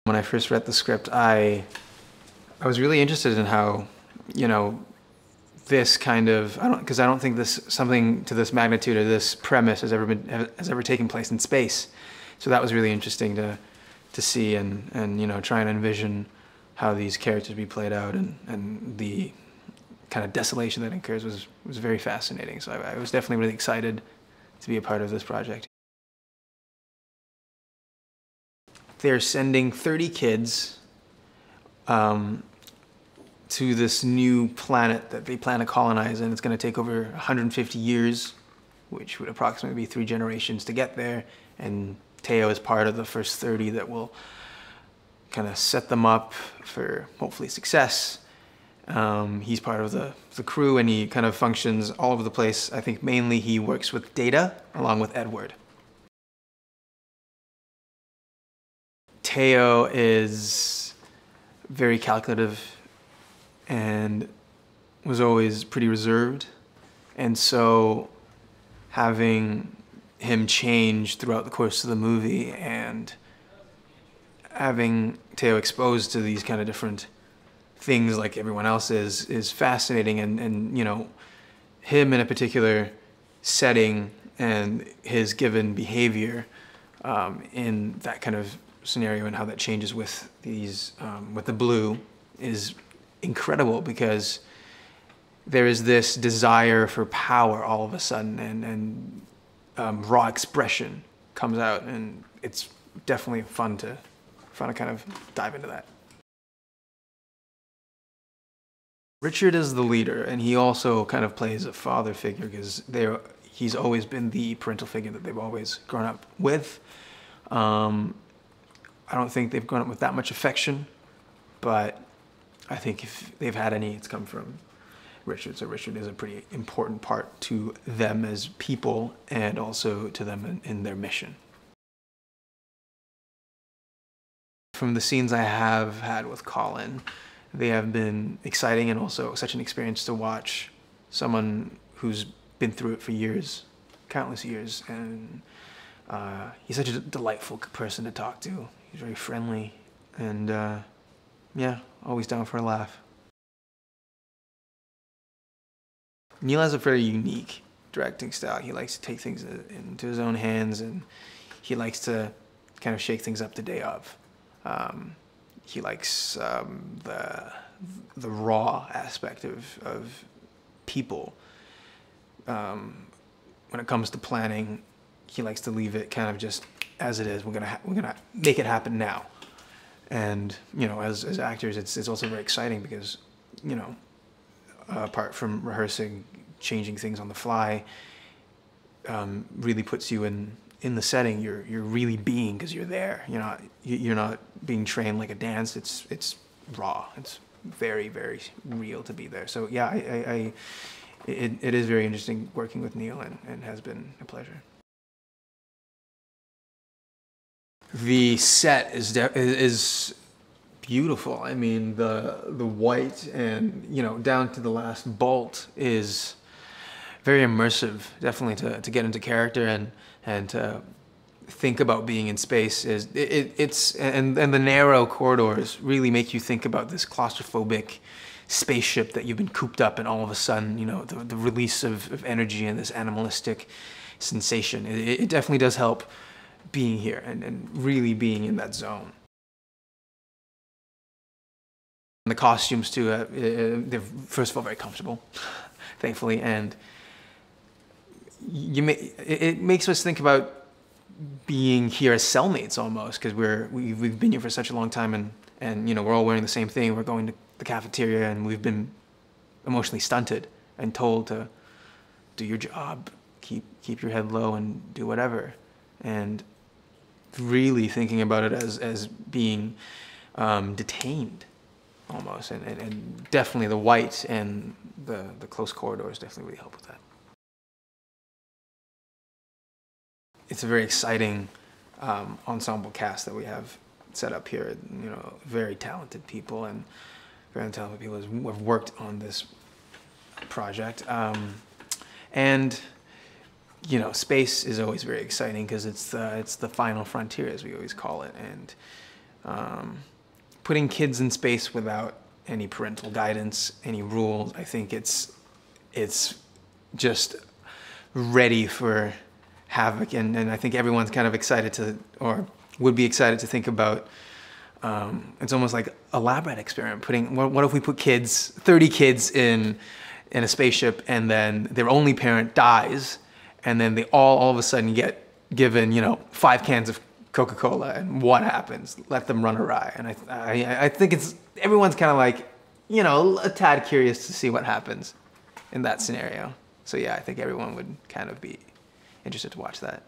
When I first read the script, I was really interested in how, you know, this kind of, because I don't think something to this magnitude or this premise has ever taken place in space. So that was really interesting to see and you know, try and envision how these characters be played out, and the kind of desolation that occurs was very fascinating. So I was definitely really excited to be a part of this project. They're sending 30 kids to this new planet that they plan to colonize, and it's going to take over 150 years, which would approximately be 3 generations to get there. And Teo is part of the first 30 that will kind of set them up for hopefully success. He's part of the crew, and he kind of functions all over the place. I think mainly he works with Data along with Edward. Teo is very calculative and was always pretty reserved, and so having him change throughout the course of the movie and having Teo exposed to these kind of different things like everyone else is fascinating, and you know, him in a particular setting and his given behavior in that kind of scenario and how that changes with these with the blue is incredible, because there is this desire for power all of a sudden, and raw expression comes out, and it's definitely fun to kind of dive into that. Richard is the leader, and he also kind of plays a father figure, because he's always been the parental figure that they've always grown up with. I don't think they've grown up with that much affection, but I think if they've had any, it's come from Richard. So Richard is a pretty important part to them as people, and also to them in their mission. From the scenes I have had with Colin, they have been exciting, and also such an experience to watch someone who's been through it for years, countless years, and he's such a delightful person to talk to. He's very friendly, and yeah, always down for a laugh. Neil has a very unique directing style. He likes to take things into his own hands, and he likes to kind of shake things up the day of. He likes the raw aspect of people. When it comes to planning, he likes to leave it kind of just as it is. We're gonna make it happen now. And you know, as actors, it's also very exciting, because you know, apart from rehearsing, changing things on the fly really puts you in the setting. You're really being, because you're there. You're not being trained like a dance. It's raw. It's very, very real to be there. So yeah, it is very interesting working with Neil, and has been a pleasure. The set is beautiful. I mean, the white, and you know, down to the last bolt is very immersive. Definitely to get into character and to think about being in space and the narrow corridors really make you think about this claustrophobic spaceship that you've been cooped up, and all of a sudden, you know, the release of energy and this animalistic sensation. It definitely does help being here and really being in that zone. And the costumes too, they're first of all very comfortable, thankfully, and it makes us think about being here as cellmates almost, because we've been here for such a long time, and you know, we're all wearing the same thing. We're going to the cafeteria, and we've been emotionally stunted and told to do your job, keep your head low, and do whatever. And really thinking about it as being detained almost, and definitely the white and the close corridors definitely really help with that. It's a very exciting ensemble cast that we have set up here. You know, very talented people, and very talented people who have worked on this project. And you know, space is always very exciting, because it's the final frontier, as we always call it. And putting kids in space without any parental guidance, any rules. I think it's just ready for havoc, and I think everyone's kind of excited to, or would be excited to think about. It's almost like a lab rat experiment. What if we put 30 kids in a spaceship, and then their only parent dies, and then they all of a sudden get given 5 cans of Coca-Cola, and what happens? Let them run awry. And I think everyone's kind of like, a tad curious to see what happens in that scenario. So yeah, I think everyone would kind of be interested to watch that.